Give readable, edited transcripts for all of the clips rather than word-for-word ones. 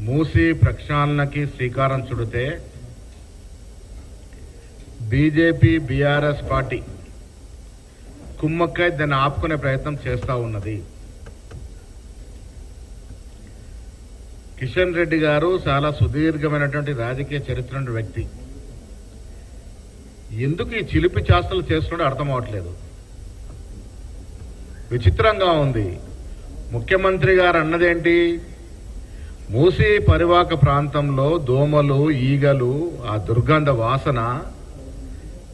మూసి ప్రక్షాళనకి శ్రీకారం చుడితే BJP BRS party కుమ్మక్కై దాన్ని ఆపుకునే ప్రయత్నం చేస్తూ ఉన్నది. కిషన్ రెడ్డి గారు చాలా సుదీర్ఘమైనటువంటి రాజకీయ చరిత్ర ఉన్న వ్యక్తి. ఎందుకు ఈ చిలిపి చేష్టలు చేస్తున్నాడో అర్థం అవట్లేదు. విచిత్రంగా ఉంది. ముఖ్యమంత్రి గారు అన్నదేంటి, మూసీ పరివాహక ప్రాంతంలో దోమలు ఈగలు ఆ దుర్గంధ వాసన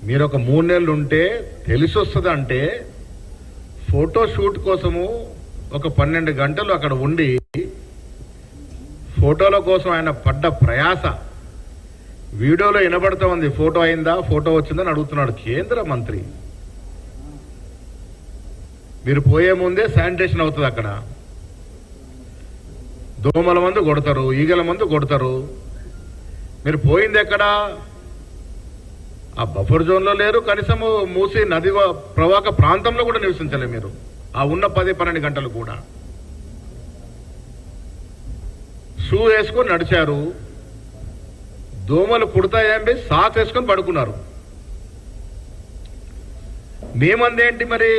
మీరు ఒక 3 నెలలు ఉంటే తెలిసి వస్తుందంటే ఫోటో షూట్ కోసము ఒక 12 గంటలు అక్కడ ఉండి ఫోటోల కోసం ఆయన పడ్డ ప్రయాస వీడియోలో వినబడుతూ ఉంది. ఫోటో అయిందా, ఫోటో వచ్చిందని అడుగుతున్నాడు కేంద్ర మంత్రి. మీరు పోయే ముందే శానిటేషన్ అవుతుంది. అక్కడ దోమల మందు కొడతారు, ఈగల మందు కొడతారు. మీరు పోయింది ఎక్కడ? ఆ బఫర్ జోన్లో లేరు, కనీసం మూసి నది ప్రవాహక ప్రాంతంలో కూడా నివసించలే మీరు ఆ ఉన్న 10-12 గంటలు కూడా. షూ వేసుకొని నడిచారు, దోమలు కుడతాయని సాక్స్ వేసుకొని పడుకున్నారు. మేమందేంటి మరి,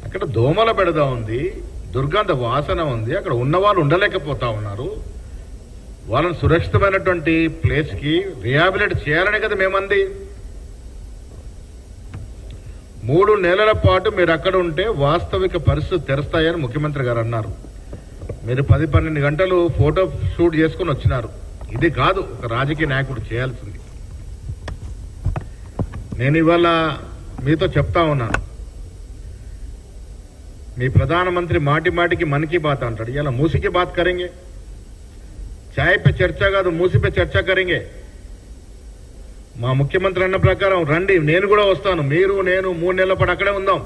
అక్కడ దోమల బెడద ఉంది, దుర్గంధ వాసన ఉంది, అక్కడ ఉన్న వాళ్ళు ఉండలేకపోతా ఉన్నారు. వాళ్ళని సురక్షితమైనటువంటి ప్లేస్కి రిహాబిలిట్ చేయాలనే కదా మేమంది. 3 నెలల పాటు మీరు అక్కడ ఉంటే వాస్తవిక పరిస్థితి తెరుస్తాయని ముఖ్యమంత్రి గారు అన్నారు. మీరు 10-12 గంటలు ఫోటో షూట్ చేసుకుని వచ్చినారు. ఇది కాదు ఒక రాజకీయ నాయకుడు చేయాల్సింది. నేను ఇవాళ మీతో చెప్తా ఉన్నాను, మీ ప్రధానమంత్రి మాటి మాటికి మన్ కీ బాత్ అంటాడు. ఇలా మూసికి బాత్ కरेंगे, చాయ్ పే చర్చ కాదు మూసి పే చర్చ కरेंगे. మా ముఖ్యమంత్రి అన్న ప్రకారం రండి, నేను కూడా వస్తాను. మీరు నేను 3 నెలల పాటు అక్కడే ఉందాం.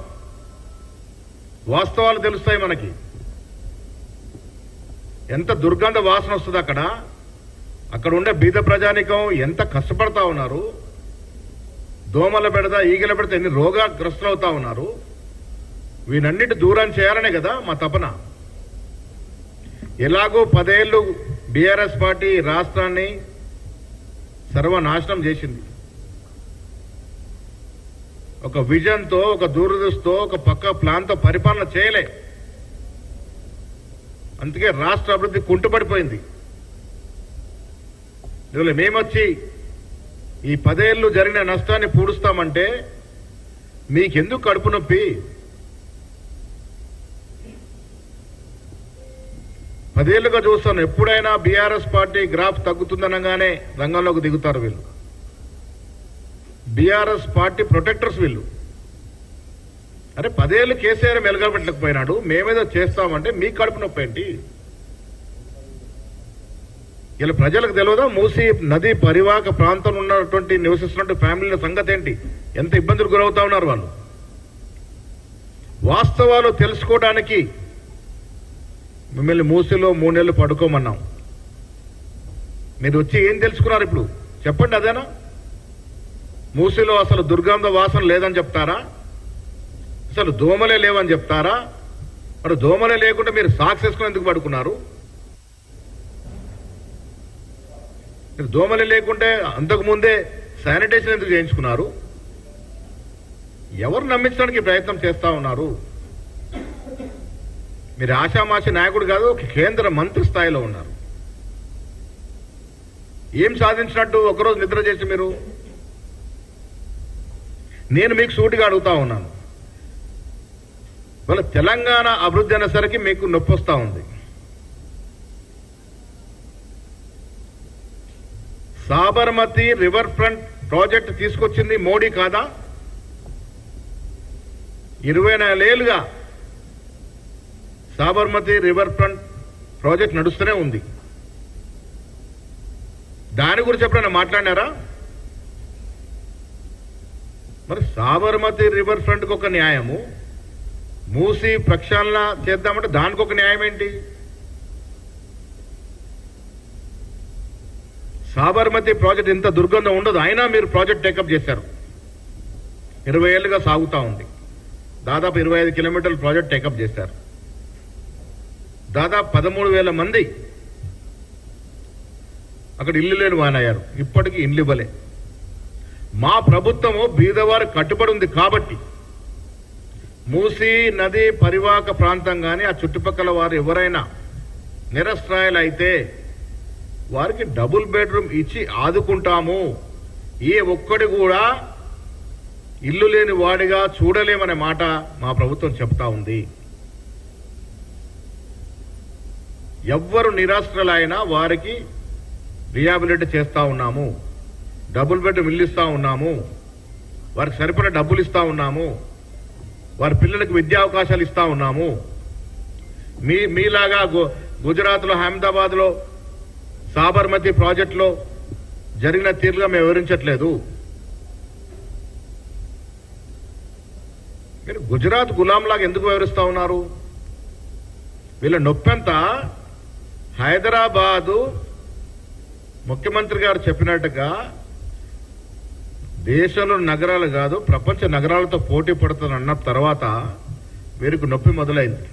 వాస్తవాలు తెలుస్తాయి మనకి. ఎంత దుర్గంధ వాసన వస్తుంది అక్కడ. అక్కడ ఉండే బీద ప్రజానికం ఎంత కష్టపడతా ఉన్నారు. దోమల బెడద, ఈగల బెడద, ఎన్ని రోగాగ్రస్తులు అవుతా ఉన్నారు. వీనన్నిటి దూరం చేయాలనే కదా మా తపన. ఎలాగో 10 ఏళ్ళు బీఆర్ఎస్ పార్టీ రాష్ట్రాన్ని సర్వనాశనం చేసింది. ఒక విజన్తో, ఒక దూరదృష్టితో, ఒక పక్క ప్లాన్తో పరిపాలన చేయలే. అందుకే రాష్ట్ర అభివృద్ధి కుంటుపడిపోయింది. ఇవాళ మేమొచ్చి ఈ 10 ఏళ్ళు జరిగిన నష్టాన్ని పూడుస్తామంటే మీకెందుకు కడుపు నొప్పి? 10 ఏళ్లుగా చూస్తాను, ఎప్పుడైనా బీఆర్ఎస్ పార్టీ గ్రాఫ్ తగ్గుతుందనగానే రంగంలోకి దిగుతారు వీళ్ళు. బీఆర్ఎస్ పార్టీ ప్రొటెక్టర్స్ వీళ్ళు. అరే 10 ఏళ్ళు కేసీఆర్ మెలగబెట్టలేకపోయినాడు, మేమేదో చేస్తామంటే మీ కడుపు నొప్పి ఏంటి? ఇలా ప్రజలకు తెలియదా మూసీ నది పరివాహక ప్రాంతంలో ఉన్నటువంటి నివసిస్తున్నటువంటి ఫ్యామిలీల సంగతి ఏంటి? ఎంత ఇబ్బందులు గురవుతా ఉన్నారు వాళ్ళు. వాస్తవాలు తెలుసుకోవడానికి మిమ్మల్ని మూసీలో 3 నెలలు పడుకోమన్నాం. మీరు వచ్చి ఏం తెలుసుకున్నారు ఇప్పుడు చెప్పండి. అదేనా మూసీలో అసలు దుర్గంధ వాసన లేదని చెప్తారా? అసలు దోమలే లేవని చెప్తారా? మరి దోమలే లేకుండా మీరు సాక్స్ వేసుకుని ఎందుకు పడుకున్నారు? మీరు దోమలే లేకుంటే అంతకుముందే శానిటేషన్ ఎందుకు చేయించుకున్నారు? ఎవరు నమ్మించడానికి ప్రయత్నం చేస్తా ఉన్నారు? మీరు ఆషామాషి నాయకుడు కాదు, కేంద్ర మంత్రి స్థాయిలో ఉన్నారు. ఏం సాధించినట్టు ఒకరోజు నిద్ర చేసి మీరు? నేను మీకు సూటిగా అడుగుతా ఉన్నాను, వాళ్ళ తెలంగాణ అభివృద్ధి అనేసరికి మీకు నొప్పి వస్తూ ఉంది. సాబర్మతి రివర్ ఫ్రంట్ ప్రాజెక్ట్ తీసుకొచ్చింది మోడీ కాదా? 24 ఏళ్లుగా సాబర్మతి రివర్ ఫ్రంట్ ప్రాజెక్ట్ నడుస్తూనే ఉంది. దాని గురించి ఎప్పుడైనా మాట్లాడినారా? మరి సాబర్మతి రివర్ ఫ్రంట్కి ఒక న్యాయము, మూసి ప్రక్షాళన చేద్దామంటే దానికి ఒక న్యాయం ఏంటి? సాబర్మతి ప్రాజెక్ట్ ఇంత దుర్గంధం ఉండదు, అయినా మీరు ప్రాజెక్ట్ టేకప్ చేశారు. 20 ఏళ్లుగా సాగుతూ ఉంది. దాదాపు 25 కిలోమీటర్ల ప్రాజెక్ట్ టేకప్ చేశారు. దాదాపు 13,000 మంది అక్కడ ఇల్లు లేని వానయ్యారు. ఇప్పటికీ ఇల్లు ఇవ్వలే. మా ప్రభుత్వము బీదవారు కట్టుబడి ఉంది కాబట్టి మూసీ నది పరివాహక ప్రాంతం కానీ ఆ చుట్టుపక్కల వారు ఎవరైనా నిరస్త్రాయులు అయితే వారికి డబుల్ బెడ్రూమ్ ఇచ్చి ఆదుకుంటాము. ఏ ఒక్కడి కూడా ఇల్లు లేని వాడిగా చూడలేమనే మాట మా ప్రభుత్వం చెప్తా ఉంది. ఎవ్వరు నిరాశ్రయులైనా వారికి రిహాబిలిటీ చేస్తా ఉన్నాము. డబుల్ బెడ్రూమ్ ఇల్లు ఇస్తా ఉన్నాము. వారికి సరిపడా డబ్బులు ఇస్తా ఉన్నాము. వారి పిల్లలకు విద్యా అవకాశాలు ఇస్తా ఉన్నాము. మీలాగా గుజరాత్లో అహ్మదాబాద్లో సాబర్మతి ప్రాజెక్టులో జరిగిన తీరుగా మేము వివరించట్లేదు. మీరు గుజరాత్ గులాంలాగా ఎందుకు వివరిస్తా ఉన్నారు? వీళ్ళ నొప్పంతా హైదరాబాదు ముఖ్యమంత్రి గారు చెప్పినట్టుగా దేశంలో నగరాలు కాదు ప్రపంచ నగరాలతో పోటీ పడుతుందన్న తర్వాత వీరికి నొప్పి మొదలైంది.